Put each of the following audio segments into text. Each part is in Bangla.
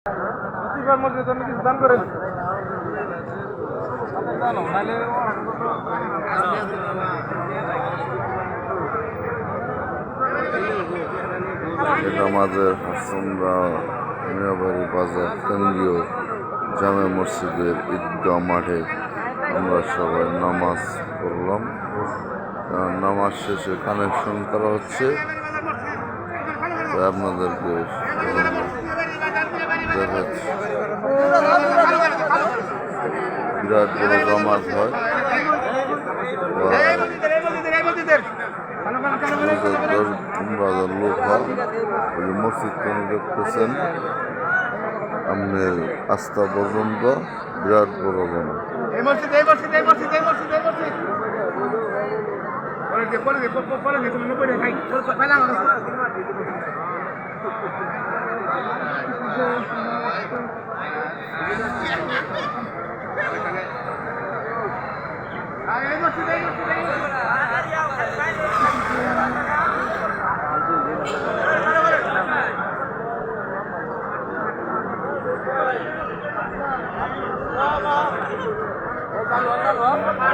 কিছু দান করেন। এটা আমাদের হাসনরা মিয়াবাড়ি বাজার কেন্দ্রীয় জামে মসজিদের ঈদগাহ মাঠে আমরা সবাই নামাজ পড়লাম। নামাজ শেষে কানেকশন করা হচ্ছে, আপনাদেরকে দেখাচ্ছি। বিরাট বড় জামাত হয়, লোক হয়। মসজিদ কেন দেখতেছেন আপনার আস্থা পর্যন্ত বিরাট বড় জামাত।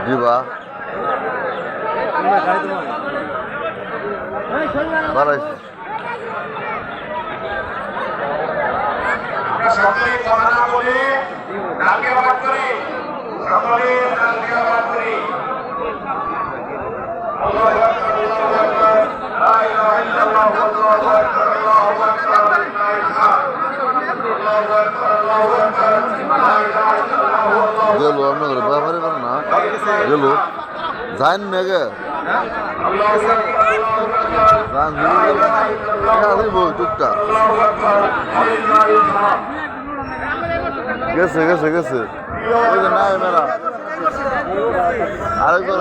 দিবা সকলে কথা না বলে ডাকে আবাদ করে, সকলে ডাকে আবাদ করে। আল্লাহু আকবার, আল্লাহু আকবার, লা ইলাহা ইল্লাল্লাহ, আল্লাহু আকবার, আল্লাহু আকবার, লা ইলাহা ইল্লাল্লাহ, আল্লাহু আকবার, আল্লাহু আকবার, লা ইলাহা ইল্লাল্লাহ, আল্লাহু আকবার। গেল আপনাদের ব্যাপারে করে না গেল যাইন মেঘে টুকটাক গেছে গেছে গেছে নাই মেরা আরেকবার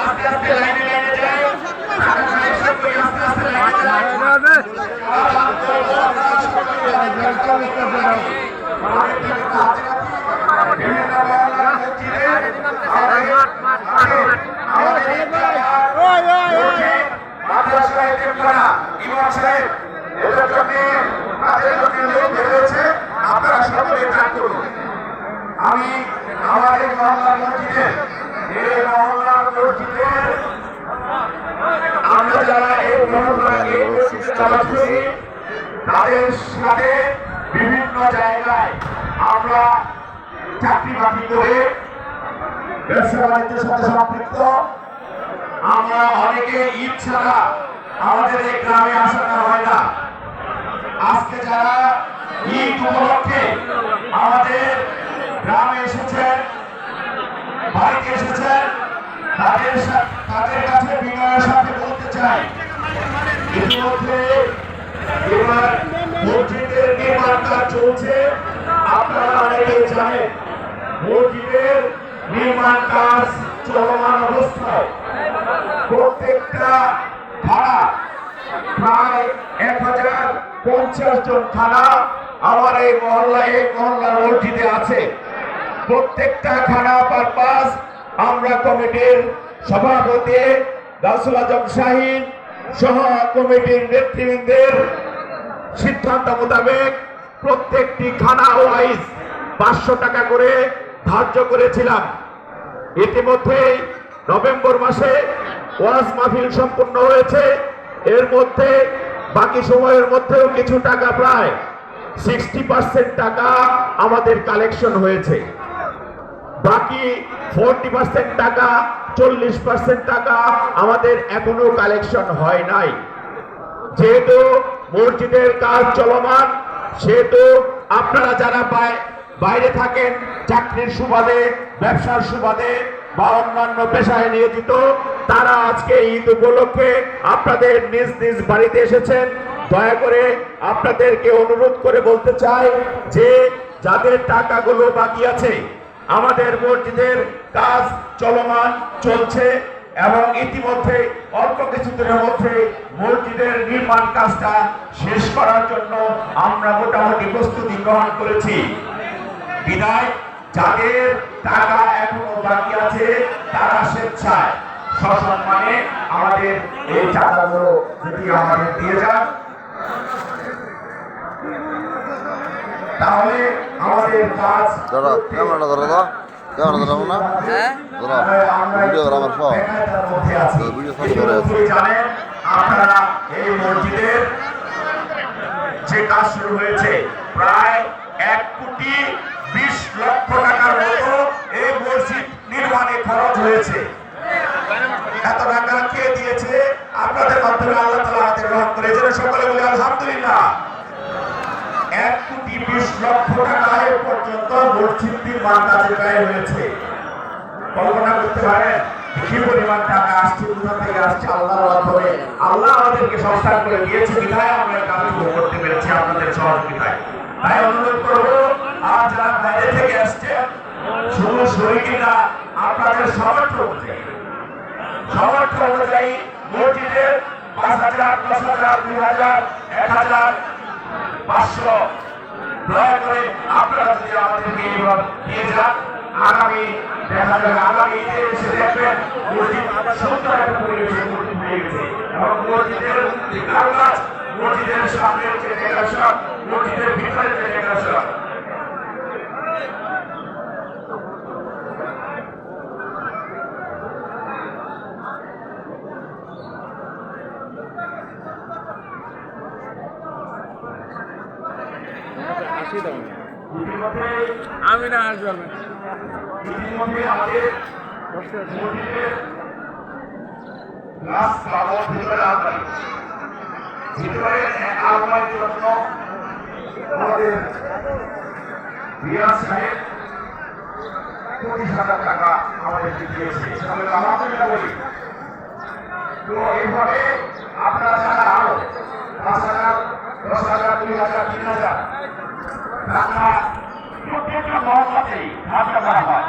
আস্তে আস্তে লাইনে লাইনে যায়, আস্তে আস্তে লাইনে আমি আমাদের মহল্লার মসজিদের আমরা যারা এই তাদের সাথে বিভিন্ন জায়গায় আমরা চাকরি বাকরি করে ব্যবসা বাণিজ্যের সাথে সম্পৃক্ত। আমরা অনেকে ঈদ ছাড়া আমাদের এই গ্রামে আসানো হয় না। আজকে যারা ঈদ উপলক্ষে আমাদের গ্রামে এসেছেন, বাড়িতে এসেছেন, তাদের কাছে বিনয়ের সাথে বলতে চাই, ইতিমধ্যে এবার মসজিদের নির্মাণ কাজ চলছে। আপনারা অনেকেই জানেন মসজিদের নির্মাণ কাজ চলমান অবস্থায় প্রত্যেকটা খানা প্রায় 1050 জন খানা আমার এই মহল্লার মসজিদে আছে। প্রত্যেকটা খানা পারপাস আমরা কমিটির সভাপতি গাউসুল আজম শাহীন সহ কমিটির নেতৃবৃন্দের সিদ্ধান্ত মোতাবেক প্রত্যেকটি খানা ওয়াইজ 500 টাকা করে ধার্য করেছিলাম। ইতিমধ্যে নভেম্বর মাসে ওয়াজ মাহফিল সম্পন্ন হয়েছে। এর মধ্যে বাকি সময়ের মধ্যেও কিছু টাকা প্রায় 60% টাকা আমাদের কালেকশন হয়েছে। বাকি 40% টাকা 40% টাকা আমাদের এখনো কালেকশন হয় নাই। যেহেতু মসজিদের কাজ চলমান, সেহেতু আপনারা যারা বাইরে থাকেন চাকরির সুবাদে, ব্যবসার সুবাদে বা অন্যান্য পেশায় নিয়োজিত, তারা আজকে ঈদ উপলক্ষে আপনাদের নিজ নিজ বাড়িতে এসেছেন। দয়া করে আপনাদেরকে অনুরোধ করে বলতে চাই যে যাদের টাকাগুলো বাকি আছে, আমাদের মসজিদের কাজ চলমান চলছে এবং ইতিমধ্যে অল্প কিছুদিনের মধ্যে মসজিদের নির্মাণ কাজটা শেষ করার জন্য আমরা মোটামুটি প্রস্তুতি গ্রহণ করেছি। বিদায় যাদের টাকা এখনো বাকি আছে তারা স্বেচ্ছায় সসম্মানে আমাদের এই টাকাগুলো যদি আমাদের দিয়ে যান, তাহলে আমাদের কাজ দাদা ক্যামেরাটা ধরো তো, ক্যামেরা ধরো না, ভিডিও ধরো আমার সব ভিডিও সব ধরে আছে। জানেন আপনারা এই মসজিদের যে কাজ শুরু হয়েছে প্রায় 1,20,00,000 টাকার মতো এই মসজিদ নির্মাণে খরচ হয়েছে। এত টাকা কে দিয়েছে? আপনাদের মাধ্যমে আল্লাহ তাআলা হাতে গ্রহণ করে যেন সকলে বলি আলহামদুলিল্লাহ। 1,20,00,000 টাকা এ পর্যন্ত মসজিদ নির্মাণ কাজে ব্যয় হয়েছে। কল্পনা করতে পারেন কি পরিমাণ টাকা আসছে, কোথা থেকে আসছে? আল্লাহর মাধ্যমে। আল্লাহ আমাদেরকে সংস্থান করে দিয়েছে বিধায় আমরা এই কাজগুলো করতে পেরেছি আপনাদের সহযোগিতায়। তাই অনুরোধ করবো, আর যারা বাইরে থেকে আসছে শুধু শরীরই না, আপনাদের সামর্থ্য অনুযায়ী মসজিদের 5,000, 10,000, 2,000, 1,000, 500 দয়া করে আপনারা যদি আমাদেরকে এইভাবে দিয়ে যান, আগামী দেখা যাবে আগামী ঈদে এসে দেখবেন মসজিদ সুন্দর একটা পরিবেশে মসজিদ হয়ে গেছে এবং মসজিদের যে কারুকাজ, মসজিদের সামনের যে ডেকোরেশন, মসজিদের ভিতরে যে ডেকোরেশন, আমি না আসবেন ইতিমধ্যে আমাদের মসজিদের গ্লাস কাগজ ভিতরে আলমারি, ভিতরে এক আলমারির জন্য আমাদের রিয়াজ সাহেব 25,000 টাকা আমাদেরকে দিয়েছে। তাহলে আলহামদুলিল্লাহ বলি। তো এইভাবে আপনারা যারা আরো 5,000, 10,000, 2,000, 3,000 টাকা প্রত্যেকটা মহল্লাতেই ধার্য করা হয়।